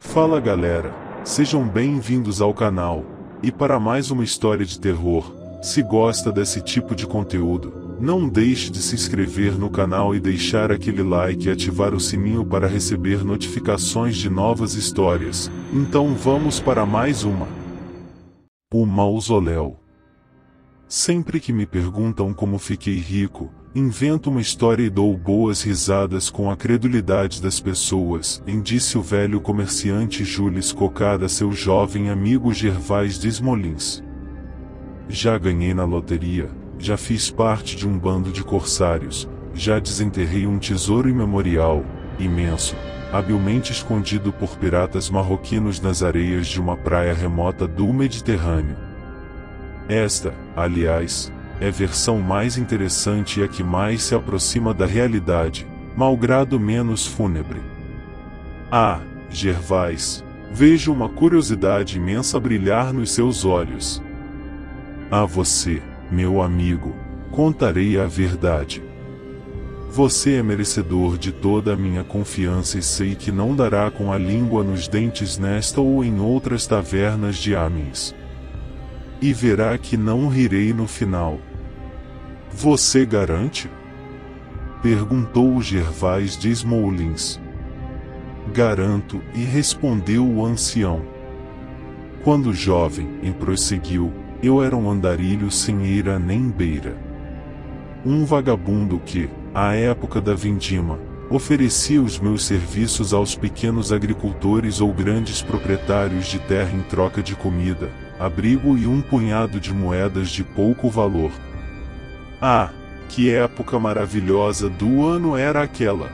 Fala galera, sejam bem-vindos ao canal, e para mais uma história de terror. Se gosta desse tipo de conteúdo, não deixe de se inscrever no canal e deixar aquele like e ativar o sininho para receber notificações de novas histórias. Então vamos para mais uma. O mausoléu. Sempre que me perguntam como fiquei rico, invento uma história e dou boas risadas com a credulidade das pessoas, disse o velho comerciante Jules Cocada a seu jovem amigo Gervais Desmoulins. Já ganhei na loteria, já fiz parte de um bando de corsários, já desenterrei um tesouro imemorial, imenso, habilmente escondido por piratas marroquinos nas areias de uma praia remota do Mediterrâneo. Esta, aliás, é a versão mais interessante e a que mais se aproxima da realidade, malgrado menos fúnebre. Ah, Gervais, vejo uma curiosidade imensa brilhar nos seus olhos. A você, meu amigo, contarei a verdade. Você é merecedor de toda a minha confiança e sei que não dará com a língua nos dentes nesta ou em outras tavernas de Amiens. E verá que não rirei no final. Você garante? Perguntou Gervais Desmoulins. Garanto, e respondeu o ancião. Quando jovem, e prosseguiu, eu era um andarilho sem eira nem beira. Um vagabundo que, à época da vindima, oferecia os meus serviços aos pequenos agricultores ou grandes proprietários de terra em troca de comida, abrigo e um punhado de moedas de pouco valor. Ah, que época maravilhosa do ano era aquela!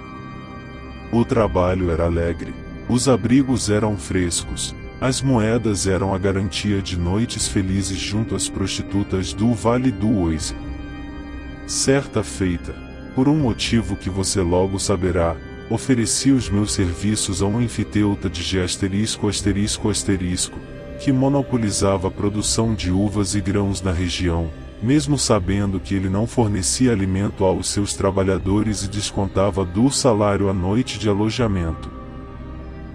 O trabalho era alegre, os abrigos eram frescos, as moedas eram a garantia de noites felizes junto às prostitutas do Vale do Oise. Certa feita, por um motivo que você logo saberá, ofereci os meus serviços a um enfiteuta de G que monopolizava a produção de uvas e grãos na região, mesmo sabendo que ele não fornecia alimento aos seus trabalhadores e descontava do salário a noite de alojamento.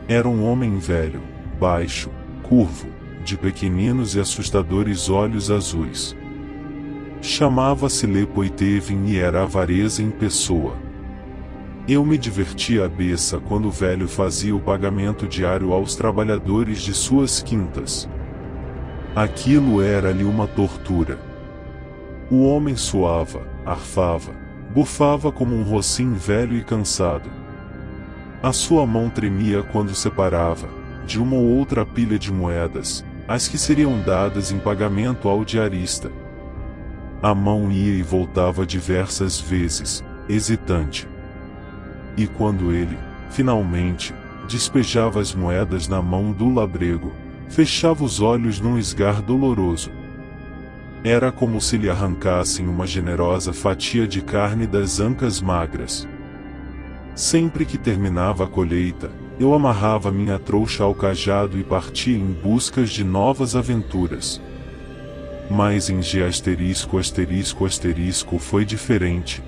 Era um homem velho, baixo, curvo, de pequeninos e assustadores olhos azuis. Chamava-se Le Poitevin e era avareza em pessoa. Eu me divertia à beça quando o velho fazia o pagamento diário aos trabalhadores de suas quintas. Aquilo era-lhe uma tortura. O homem suava, arfava, bufava como um rosim velho e cansado. A sua mão tremia quando separava, de uma ou outra pilha de moedas, as que seriam dadas em pagamento ao diarista. A mão ia e voltava diversas vezes, hesitante. E quando ele, finalmente, despejava as moedas na mão do labrego, fechava os olhos num esgar doloroso. Era como se lhe arrancassem uma generosa fatia de carne das ancas magras. Sempre que terminava a colheita, eu amarrava minha trouxa ao cajado e partia em busca de novas aventuras. Mas em G foi diferente.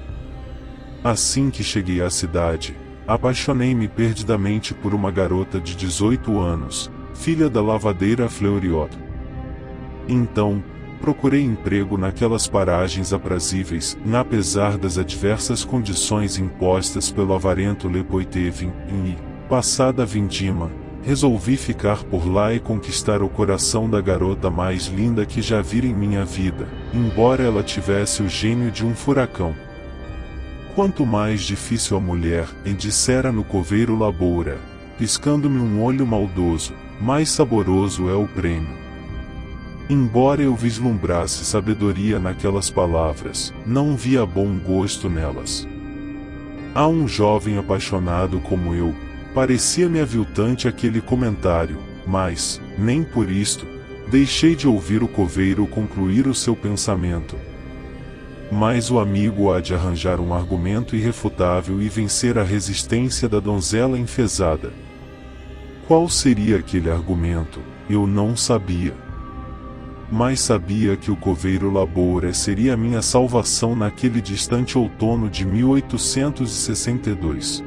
Assim que cheguei à cidade, apaixonei-me perdidamente por uma garota de 18 anos, filha da lavadeira Fleuriot. Então, procurei emprego naquelas paragens aprazíveis, apesar das adversas condições impostas pelo avarento Le Poitevin, e, passada a vindima, resolvi ficar por lá e conquistar o coração da garota mais linda que já vira em minha vida, embora ela tivesse o gênio de um furacão. Quanto mais difícil a mulher, dissera no coveiro Laboura, piscando-me um olho maldoso, mais saboroso é o prêmio. Embora eu vislumbrasse sabedoria naquelas palavras, não via bom gosto nelas. A um jovem apaixonado como eu, parecia-me aviltante aquele comentário, mas, nem por isto, deixei de ouvir o coveiro concluir o seu pensamento. Mas o amigo há de arranjar um argumento irrefutável e vencer a resistência da donzela enfesada. Qual seria aquele argumento? Eu não sabia. Mas sabia que o coveiro Laboura seria a minha salvação naquele distante outono de 1862.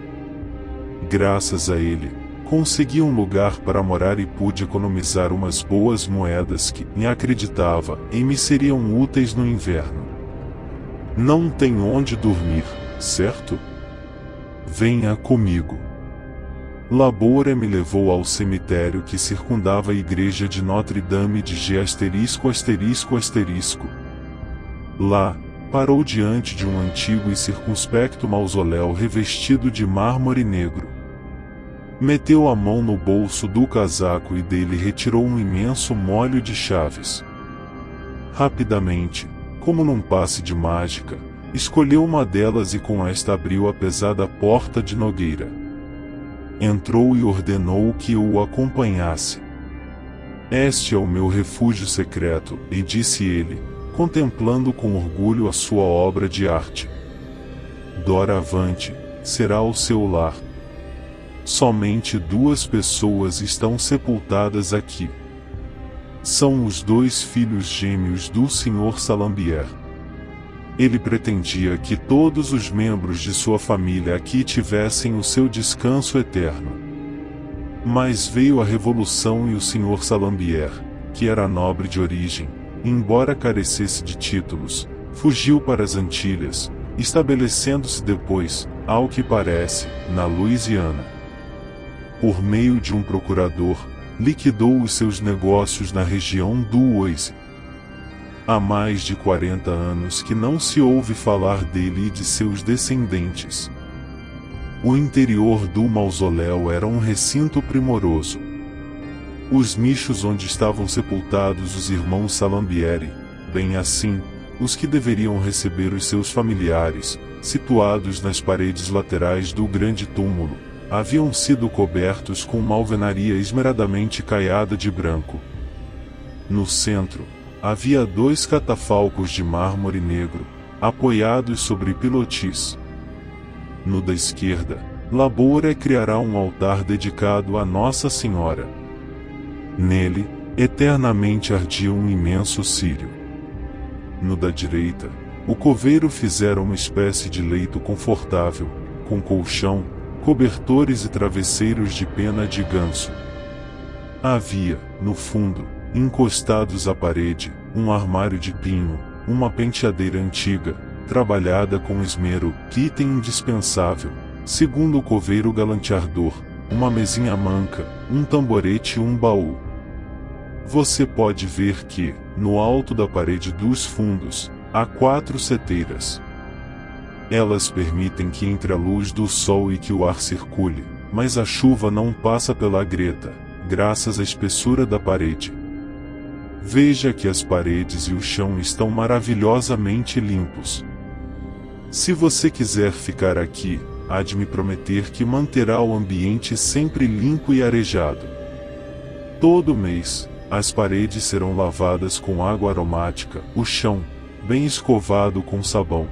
Graças a ele, Consegui um lugar para morar e pude economizar umas boas moedas que, me acreditava, me seriam úteis no inverno. Não tem onde dormir, certo? Venha comigo. Labora me levou ao cemitério que circundava a igreja de Notre-Dame de G******. Lá, parou diante de um antigo e circunspecto mausoléu revestido de mármore negro. Meteu a mão no bolso do casaco e dele retirou um imenso molho de chaves. Rapidamente, como num passe de mágica, escolheu uma delas e com esta abriu a pesada porta de nogueira. Entrou e ordenou que eu o acompanhasse. Este é o meu refúgio secreto, e disse ele, contemplando com orgulho a sua obra de arte. Doravante, será o seu lar. Somente 2 pessoas estão sepultadas aqui. São os 2 filhos gêmeos do Sr. Salambier. Ele pretendia que todos os membros de sua família aqui tivessem o seu descanso eterno. Mas veio a Revolução e o Sr. Salambier, que era nobre de origem, embora carecesse de títulos, fugiu para as Antilhas, estabelecendo-se depois, ao que parece, na Louisiana. Por meio de um procurador, liquidou os seus negócios na região do Oise. Há mais de 40 anos que não se ouve falar dele e de seus descendentes. O interior do mausoléu era um recinto primoroso. Os nichos onde estavam sepultados os irmãos Salambieri, bem assim, os que deveriam receber os seus familiares, situados nas paredes laterais do grande túmulo, haviam sido cobertos com uma alvenaria esmeradamente caiada de branco. No centro, havia 2 catafalcos de mármore negro, apoiados sobre pilotis. No da esquerda, Labora criará um altar dedicado a Nossa Senhora. Nele, eternamente ardia um imenso círio. No da direita, o coveiro fizera uma espécie de leito confortável, com colchão, cobertores e travesseiros de pena de ganso. Havia, no fundo, encostados à parede, um armário de pinho, uma penteadeira antiga, trabalhada com esmero, item indispensável, segundo o coveiro galanteador, uma mesinha manca, um tamborete e um baú. Você pode ver que, no alto da parede dos fundos, há 4 seteiras. Elas permitem que entre a luz do sol e que o ar circule, mas a chuva não passa pela greta, graças à espessura da parede. Veja que as paredes e o chão estão maravilhosamente limpos. Se você quiser ficar aqui, há de me prometer que manterá o ambiente sempre limpo e arejado. Todo mês, as paredes serão lavadas com água aromática, o chão, bem escovado com sabão.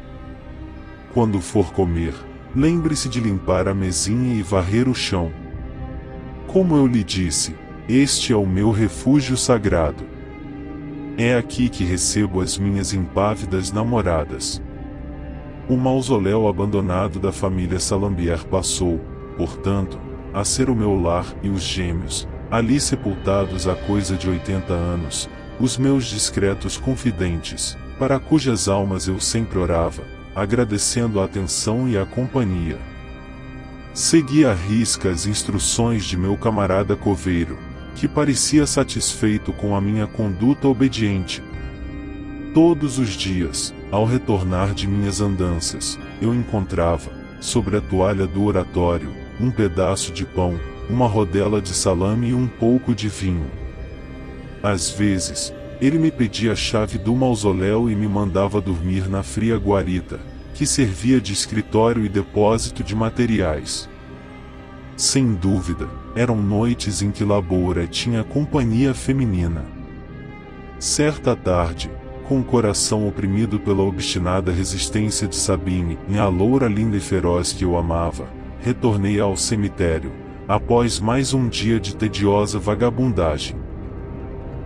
Quando for comer, lembre-se de limpar a mesinha e varrer o chão. Como eu lhe disse, este é o meu refúgio sagrado. É aqui que recebo as minhas impávidas namoradas. O mausoléu abandonado da família Salambier passou, portanto, a ser o meu lar e os gêmeos, ali sepultados há coisa de 80 anos, os meus discretos confidentes, para cujas almas eu sempre orava, agradecendo a atenção e a companhia. Segui à risca as instruções de meu camarada coveiro, que parecia satisfeito com a minha conduta obediente. Todos os dias, ao retornar de minhas andanças, eu encontrava, sobre a toalha do oratório, um pedaço de pão, uma rodela de salame e um pouco de vinho. Às vezes, ele me pedia a chave do mausoléu e me mandava dormir na fria guarita, que servia de escritório e depósito de materiais. Sem dúvida, eram noites em que Labora tinha companhia feminina. Certa tarde, com o coração oprimido pela obstinada resistência de Sabine, a loura linda e feroz que eu amava, retornei ao cemitério, após mais um dia de tediosa vagabundagem.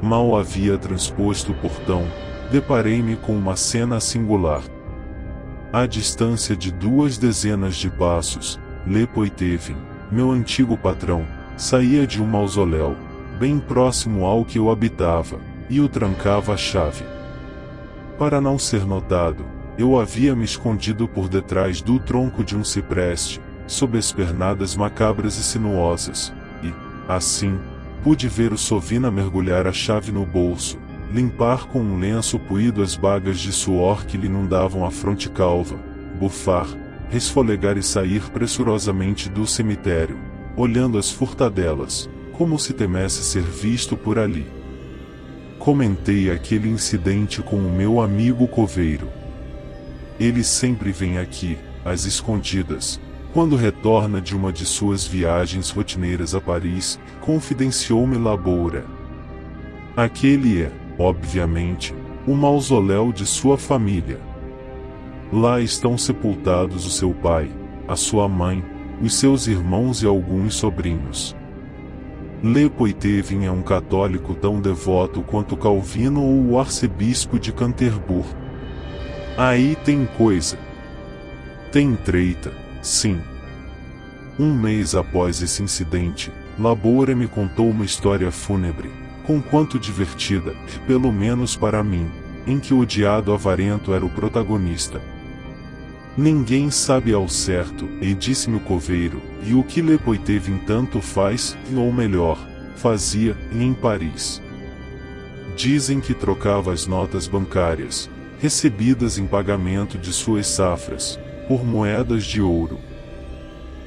Mal havia transposto o portão, deparei-me com uma cena singular. À distância de 2 dezenas de passos, Le Poitevin, meu antigo patrão, saía de um mausoléu, bem próximo ao que eu habitava, e o trancava a chave. Para não ser notado, eu havia me escondido por detrás do tronco de um cipreste, sob as pernadas macabras e sinuosas, e, assim, pude ver o Sovina mergulhar a chave no bolso, limpar com um lenço poído as bagas de suor que lhe inundavam a fronte calva, bufar, resfolegar e sair pressurosamente do cemitério, olhando as furtadelas, como se temesse ser visto por ali. Comentei aquele incidente com o meu amigo coveiro. Ele sempre vem aqui, às escondidas, quando retorna de uma de suas viagens rotineiras a Paris, confidenciou-me Laboura. Aquele é, obviamente, o mausoléu de sua família. Lá estão sepultados o seu pai, a sua mãe, os seus irmãos e alguns sobrinhos. Le Poitevin é um católico tão devoto quanto Calvino ou o arcebispo de Canterbury. Aí tem coisa. Tem treita, sim. Um mês após esse incidente, Laboura me contou uma história fúnebre, conquanto divertida, pelo menos para mim, em que o odiado avarento era o protagonista. Ninguém sabe ao certo, e disse-me o coveiro, e o que Le Poitevin tanto faz, ou melhor, fazia, em Paris. Dizem que trocava as notas bancárias, recebidas em pagamento de suas safras, por moedas de ouro.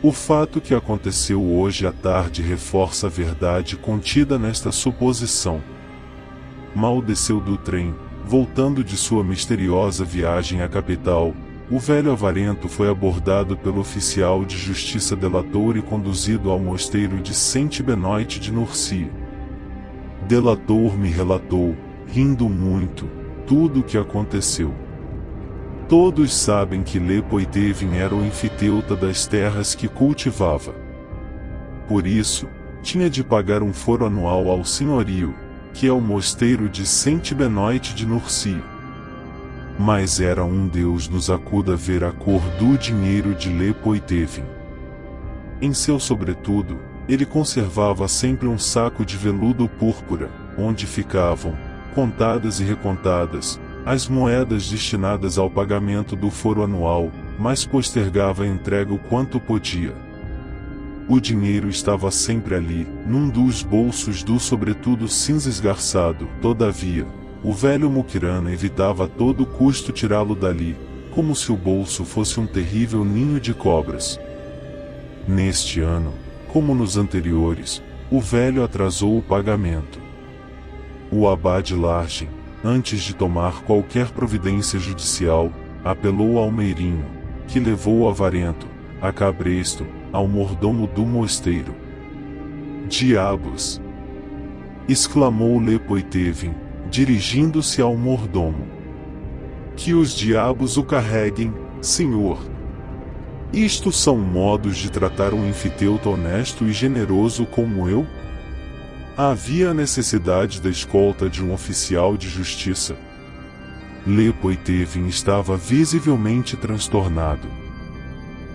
O fato que aconteceu hoje à tarde reforça a verdade contida nesta suposição. Mal desceu do trem, voltando de sua misteriosa viagem à capital, o velho avarento foi abordado pelo oficial de justiça delator e conduzido ao mosteiro de Saint-Benoît de Nursie. Delator me relatou, rindo muito, tudo o que aconteceu. Todos sabem que Le Poitevin era o enfiteuta das terras que cultivava. Por isso, tinha de pagar um foro anual ao senhorio, que é o mosteiro de Saint-Benoît de Nursie. Mas era um Deus nos acuda ver a cor do dinheiro de Le Poitevin. Em seu sobretudo, ele conservava sempre um saco de veludo púrpura, onde ficavam, contadas e recontadas, as moedas destinadas ao pagamento do foro anual, mas postergava a entrega o quanto podia. O dinheiro estava sempre ali, num dos bolsos do sobretudo cinza esgarçado, todavia, o velho Mukirana evitava a todo custo tirá-lo dali, como se o bolso fosse um terrível ninho de cobras. Neste ano, como nos anteriores, o velho atrasou o pagamento. O abade Largen, antes de tomar qualquer providência judicial, apelou ao meirinho, que levou o avarento, a cabresto, ao mordomo do mosteiro. "Diabos!" exclamou Le Poitevin, dirigindo-se ao mordomo. "Que os diabos o carreguem, senhor! Isto são modos de tratar um enfiteuta honesto e generoso como eu?" Havia necessidade da escolta de um oficial de justiça. Le Poitevin estava visivelmente transtornado.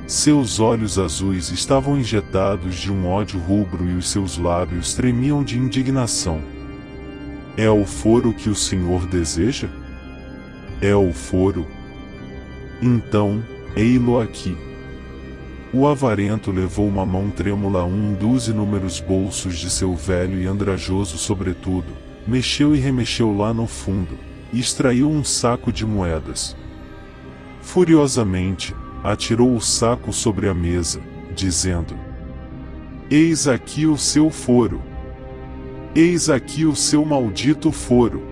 Seus olhos azuis estavam injetados de um ódio rubro e os seus lábios tremiam de indignação. "É o foro que o senhor deseja?" "É o foro." "Então, ei-lo aqui." O avarento levou uma mão trêmula a um dos inúmeros bolsos de seu velho e andrajoso sobretudo, mexeu e remexeu lá no fundo, e extraiu um saco de moedas. Furiosamente, atirou o saco sobre a mesa, dizendo: "Eis aqui o seu foro. Eis aqui o seu maldito foro."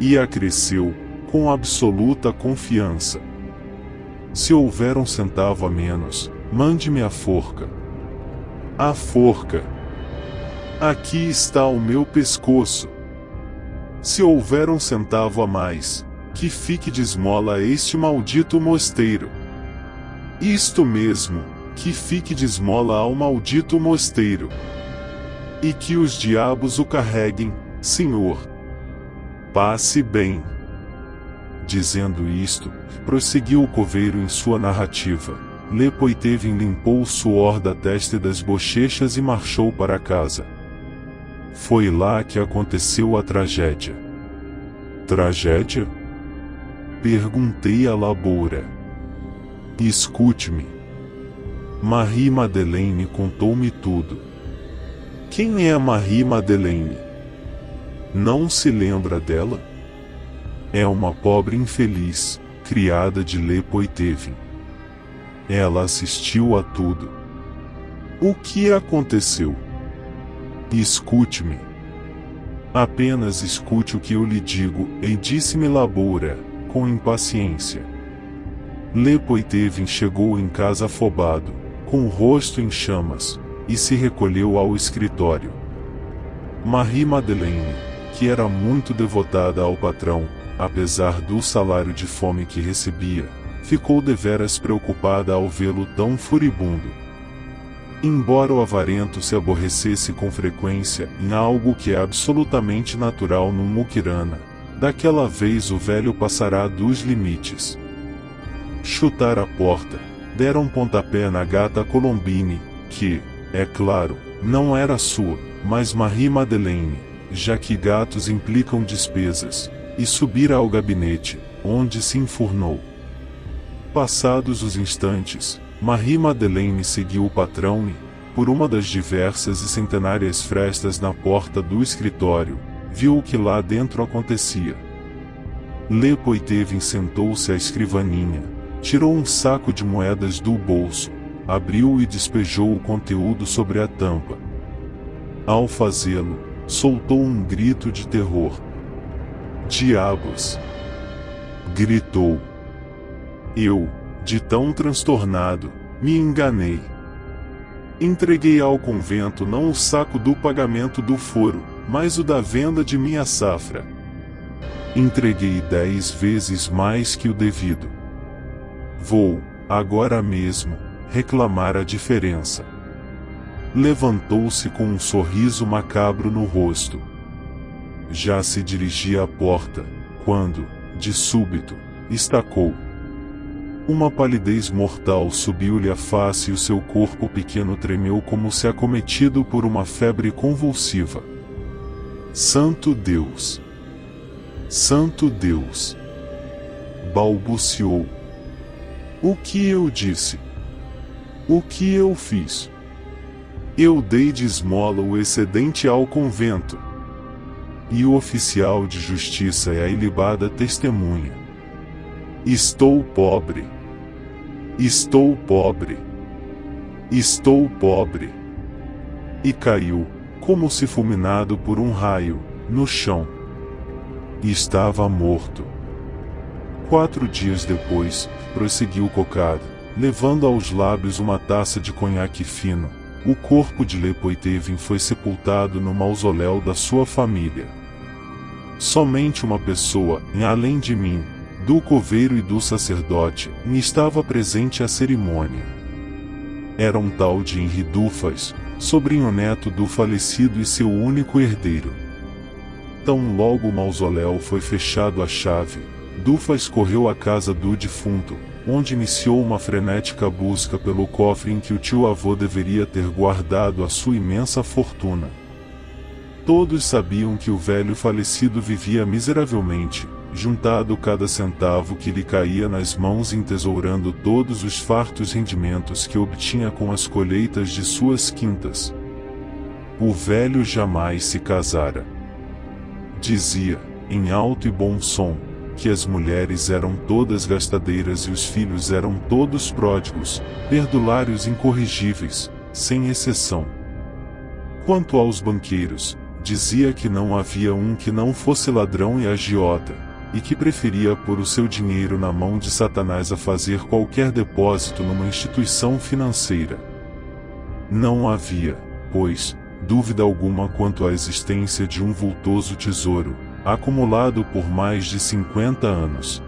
E acresceu, com absoluta confiança: "Se houver um centavo a menos, mande-me a forca." "A forca. Aqui está o meu pescoço. Se houver um centavo a mais, que fique de esmola a este maldito mosteiro." "Isto mesmo, que fique de esmola ao maldito mosteiro. E que os diabos o carreguem, senhor. Passe bem." Dizendo isto, prosseguiu o coveiro em sua narrativa. Le Poitevin limpou o suor da testa e das bochechas e marchou para casa. Foi lá que aconteceu a tragédia. Tragédia? Perguntei a Laboura. Escute-me. Marie-Madeleine contou-me tudo. Quem é Marie-Madeleine? Não se lembra dela? É uma pobre infeliz, criada de Le Poitevin. Ela assistiu a tudo. O que aconteceu? Escute-me. Apenas escute o que eu lhe digo, e disse-me Laboura, com impaciência. Le Poitevin chegou em casa afobado, com o rosto em chamas, e se recolheu ao escritório. Marie-Madeleine, que era muito devotada ao patrão, apesar do salário de fome que recebia, ficou deveras preocupada ao vê-lo tão furibundo. Embora o avarento se aborrecesse com frequência em algo que é absolutamente natural num muquirana, daquela vez o velho passará dos limites. Chutara a porta, dera um pontapé na gata Colombine, que, é claro, não era sua, mas Marie-Madeleine, já que gatos implicam despesas, e subira ao gabinete, onde se enfurnou. Passados os instantes, Marie-Madeleine seguiu o patrão e, por uma das diversas e centenárias frestas na porta do escritório, viu o que lá dentro acontecia. Le Poitevin sentou-se à escrivaninha, tirou um saco de moedas do bolso, abriu e despejou o conteúdo sobre a tampa. Ao fazê-lo, soltou um grito de terror. Diabos! Gritou. Eu, de tão transtornado, me enganei. Entreguei ao convento não o saco do pagamento do foro, mas o da venda de minha safra. Entreguei 10 vezes mais que o devido. Vou, agora mesmo, reclamar a diferença. Levantou-se com um sorriso macabro no rosto. Já se dirigia à porta, quando, de súbito, estacou. Uma palidez mortal subiu-lhe à face e o seu corpo pequeno tremeu como se acometido por uma febre convulsiva. Santo Deus! Santo Deus! Balbuciou. O que eu disse? O que eu fiz? Eu dei de esmola o excedente ao convento. E o oficial de justiça é a ilibada testemunha. Estou pobre. Estou pobre. Estou pobre. E caiu, como se fulminado por um raio, no chão. E estava morto. 4 dias depois, prosseguiu Coquard, levando aos lábios uma taça de conhaque fino, o corpo de Le Poitevin foi sepultado no mausoléu da sua família. Somente uma pessoa, além de mim, do coveiro e do sacerdote, estava presente à cerimônia. Era um tal de Henri Dufas, sobrinho neto do falecido e seu único herdeiro. Tão logo o mausoléu foi fechado à chave, Dufas correu à casa do defunto, onde iniciou uma frenética busca pelo cofre em que o tio-avô deveria ter guardado a sua imensa fortuna. Todos sabiam que o velho falecido vivia miseravelmente, juntado cada centavo que lhe caía nas mãos e entesourando todos os fartos rendimentos que obtinha com as colheitas de suas quintas. O velho jamais se casara. Dizia, em alto e bom som, que as mulheres eram todas gastadeiras e os filhos eram todos pródigos, perdulários incorrigíveis, sem exceção. Quanto aos banqueiros, dizia que não havia um que não fosse ladrão e agiota, e que preferia pôr o seu dinheiro na mão de Satanás a fazer qualquer depósito numa instituição financeira. Não havia, pois, dúvida alguma quanto à existência de um vultoso tesouro, acumulado por mais de 50 anos.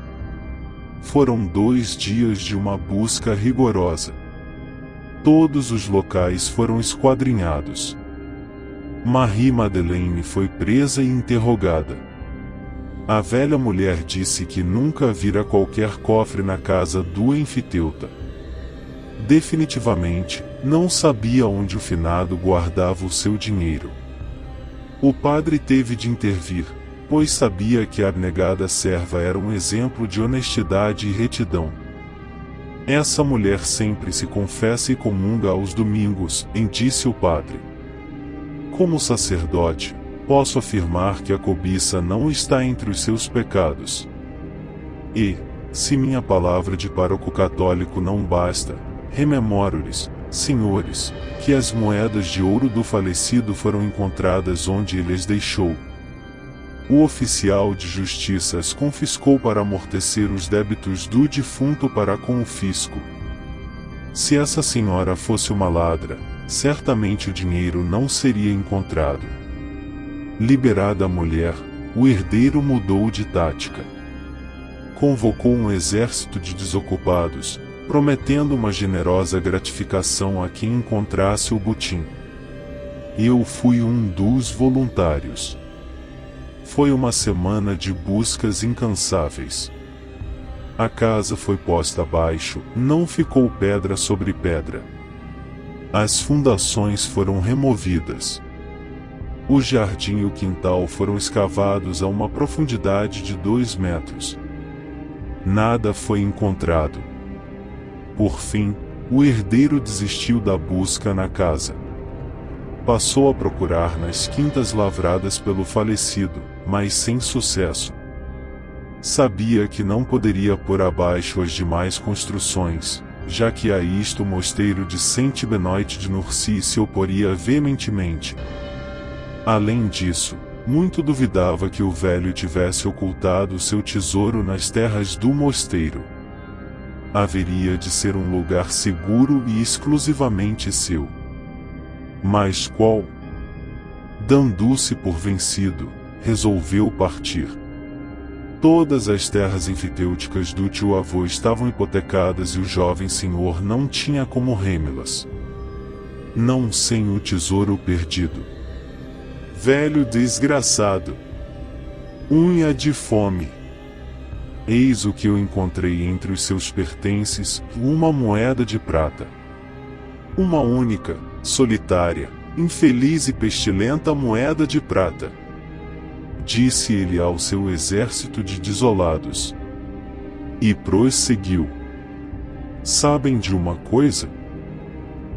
Foram 2 dias de uma busca rigorosa. Todos os locais foram esquadrinhados. Marie-Madeleine foi presa e interrogada. A velha mulher disse que nunca vira qualquer cofre na casa do enfiteuta. Definitivamente, não sabia onde o finado guardava o seu dinheiro. O padre teve de intervir, pois sabia que a abnegada serva era um exemplo de honestidade e retidão. Essa mulher sempre se confessa e comunga aos domingos, disse o padre. Como sacerdote, posso afirmar que a cobiça não está entre os seus pecados. E, se minha palavra de pároco católico não basta, rememoro-lhes, senhores, que as moedas de ouro do falecido foram encontradas onde ele as deixou. O oficial de justiça as confiscou para amortecer os débitos do defunto para com o fisco. Se essa senhora fosse uma ladra, certamente o dinheiro não seria encontrado. Liberada a mulher, o herdeiro mudou de tática. Convocou um exército de desocupados, prometendo uma generosa gratificação a quem encontrasse o botim. Eu fui um dos voluntários. Foi uma semana de buscas incansáveis. A casa foi posta abaixo, não ficou pedra sobre pedra. As fundações foram removidas. O jardim e o quintal foram escavados a uma profundidade de 2 metros. Nada foi encontrado. Por fim, o herdeiro desistiu da busca na casa. Passou a procurar nas quintas lavradas pelo falecido, mas sem sucesso. Sabia que não poderia pôr abaixo as demais construções, já que a isto o mosteiro de Saint-Benoît de Nurcy se oporia veementemente. Além disso, muito duvidava que o velho tivesse ocultado seu tesouro nas terras do mosteiro. Haveria de ser um lugar seguro e exclusivamente seu. Mas qual? Dando-se por vencido, resolveu partir. Todas as terras enfitêuticas do tio-avô estavam hipotecadas e o jovem senhor não tinha como reme-las. Não sem o tesouro perdido. Velho desgraçado! Unha de fome! Eis o que eu encontrei entre os seus pertences, uma moeda de prata. Uma única, solitária, infeliz e pestilenta moeda de prata. Disse ele ao seu exército de desolados. E prosseguiu. Sabem de uma coisa?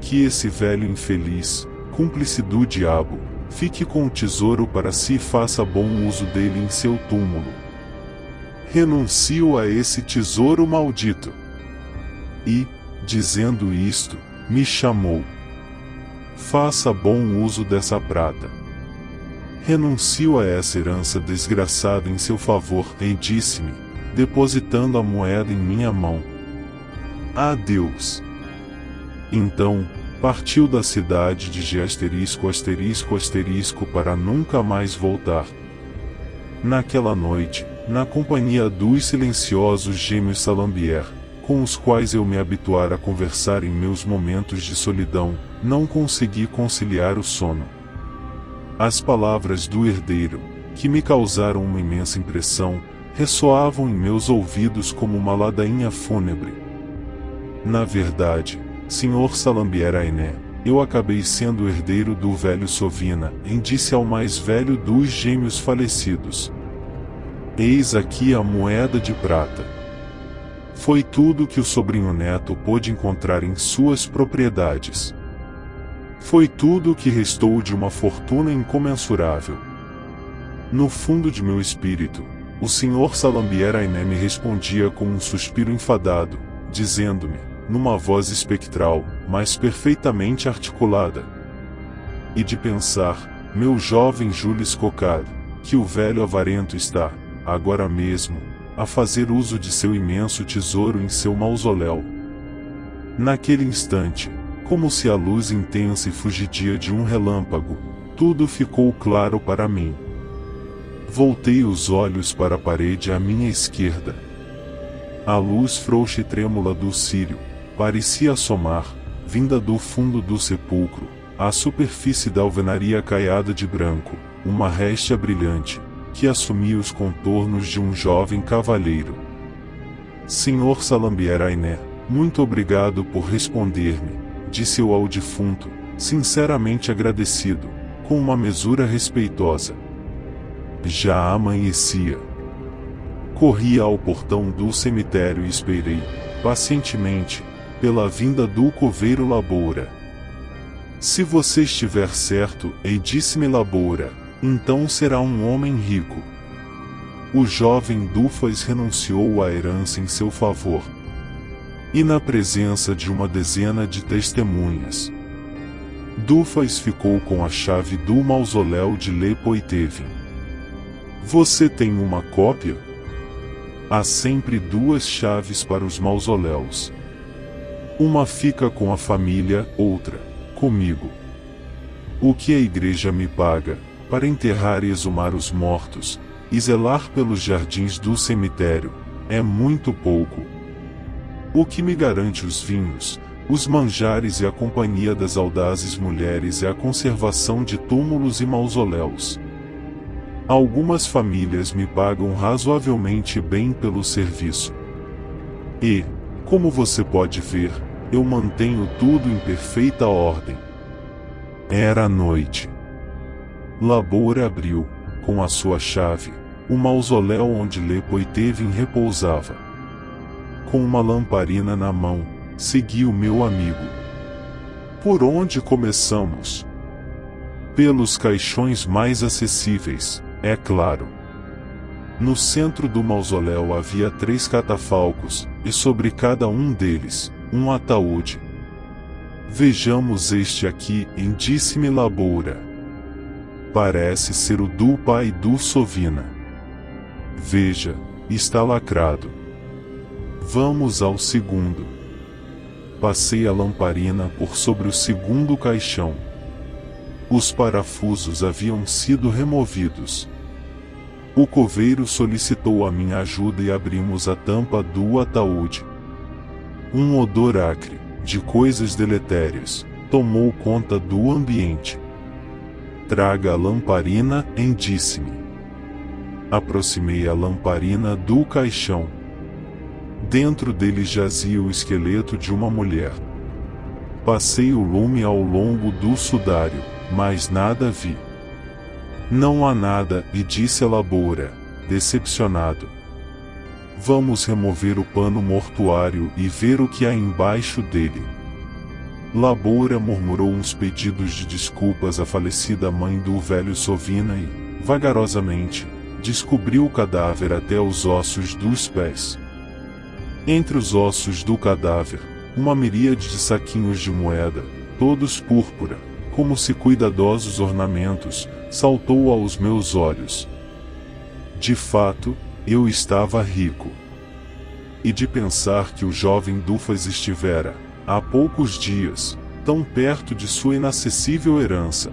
Que esse velho infeliz, cúmplice do diabo, fique com o tesouro para si e faça bom uso dele em seu túmulo. Renuncio a esse tesouro maldito. E, dizendo isto, me chamou. Faça bom uso dessa prata. Renuncio a essa herança desgraçada em seu favor, e disse-me, depositando a moeda em minha mão. Adeus. Então, partiu da cidade de G para nunca mais voltar. Naquela noite, na companhia dos silenciosos gêmeos Salambier, com os quais eu me habituara a conversar em meus momentos de solidão, não consegui conciliar o sono. As palavras do herdeiro, que me causaram uma imensa impressão, ressoavam em meus ouvidos como uma ladainha fúnebre. Na verdade, Sr. Salambier Ainé, eu acabei sendo o herdeiro do velho Sovina, disse ao mais velho dos gêmeos falecidos. Eis aqui a moeda de prata. Foi tudo que o sobrinho neto pôde encontrar em suas propriedades. Foi tudo o que restou de uma fortuna incomensurável. No fundo de meu espírito, o Sr. Salambier Ainé me respondia com um suspiro enfadado, dizendo-me, numa voz espectral, mas perfeitamente articulada. E de pensar, meu jovem Jules Cocard, que o velho avarento está, agora mesmo, a fazer uso de seu imenso tesouro em seu mausoléu. Naquele instante, como se a luz intensa e fugidia de um relâmpago, tudo ficou claro para mim. Voltei os olhos para a parede à minha esquerda. A luz frouxa e trêmula do círio parecia assomar, vinda do fundo do sepulcro, à superfície da alvenaria caiada de branco, uma réstia brilhante, que assumia os contornos de um jovem cavalheiro. Sr. Salambier Ainé, Muito obrigado por responder-me, disse eu ao defunto, sinceramente agradecido, com uma mesura respeitosa. Já amanhecia. Corri ao portão do cemitério e esperei, pacientemente, pela vinda do coveiro Laboura. Se você estiver certo, disse-me Laboura, então será um homem rico. O jovem Dufas renunciou à herança em seu favor. E na presença de uma dezena de testemunhas, Dufas ficou com a chave do mausoléu de Le Poitevin. Você tem uma cópia? Há sempre duas chaves para os mausoléus. Uma fica com a família, outra, comigo. O que a igreja me paga, para enterrar e exumar os mortos, e zelar pelos jardins do cemitério, é muito pouco. O que me garante os vinhos, os manjares e a companhia das audazes mulheres é a conservação de túmulos e mausoléus. Algumas famílias me pagam razoavelmente bem pelo serviço. E, como você pode ver, eu mantenho tudo em perfeita ordem. Era noite. Laboura abriu, com a sua chave, o mausoléu onde Le Poitevin repousava. Com uma lamparina na mão, segui o meu amigo. Por onde começamos? Pelos caixões mais acessíveis, é claro. No centro do mausoléu havia 3 catafalcos, e sobre cada um deles, um ataúde. Vejamos este aqui, disse-me Laboura. Parece ser o do pai do Sovina. Veja, está lacrado. Vamos ao segundo. Passei a lamparina por sobre o segundo caixão. Os parafusos haviam sido removidos. O coveiro solicitou a minha ajuda e abrimos a tampa do ataúde. Um odor acre, de coisas deletérias, tomou conta do ambiente. Traga a lamparina, disse-me. Aproximei a lamparina do caixão. Dentro dele jazia o esqueleto de uma mulher. Passei o lume ao longo do sudário, mas nada vi. Não há nada, disse a Laboura, decepcionado. Vamos remover o pano mortuário e ver o que há embaixo dele. Laboura murmurou uns pedidos de desculpas à falecida mãe do velho Sovina e, vagarosamente, descobriu o cadáver até os ossos dos pés. Entre os ossos do cadáver, uma miríade de saquinhos de moeda, todos púrpura, como se cuidadosos ornamentos, saltou aos meus olhos. De fato, eu estava rico. E de pensar que o jovem Dufas estivera, há poucos dias, tão perto de sua inacessível herança.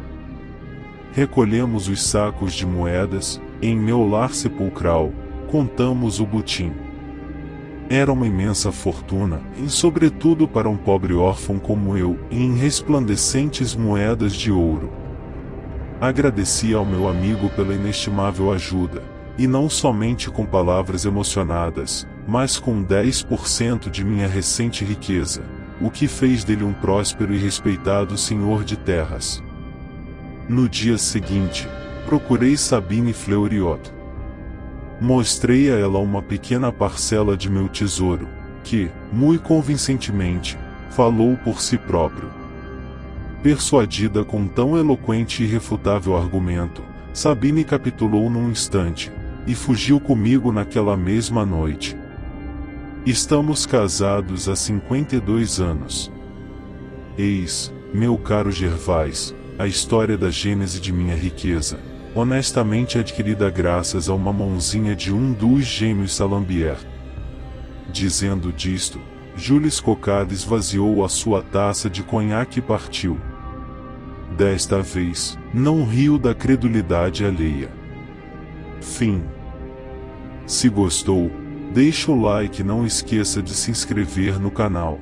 Recolhemos os sacos de moedas, em meu lar sepulcral, contamos o butim. Era uma imensa fortuna, e sobretudo para um pobre órfão como eu, em resplandecentes moedas de ouro. Agradeci ao meu amigo pela inestimável ajuda, e não somente com palavras emocionadas, mas com 10% de minha recente riqueza, o que fez dele um próspero e respeitado senhor de terras. No dia seguinte, procurei Sabine Fleuriot. Mostrei a ela uma pequena parcela de meu tesouro, que, muito convincentemente, falou por si próprio. Persuadida com tão eloquente e irrefutável argumento, Sabine capitulou num instante, e fugiu comigo naquela mesma noite. Estamos casados há 52 anos. Eis, meu caro Gervais, a história da gênese de minha riqueza, honestamente adquirida graças a uma mãozinha de um dos gêmeos Salambier. Dizendo disto, Jules Cocard esvaziou a sua taça de conhaque e partiu. Desta vez, não riu da credulidade alheia. Fim. Se gostou, deixa o like e não esqueça de se inscrever no canal.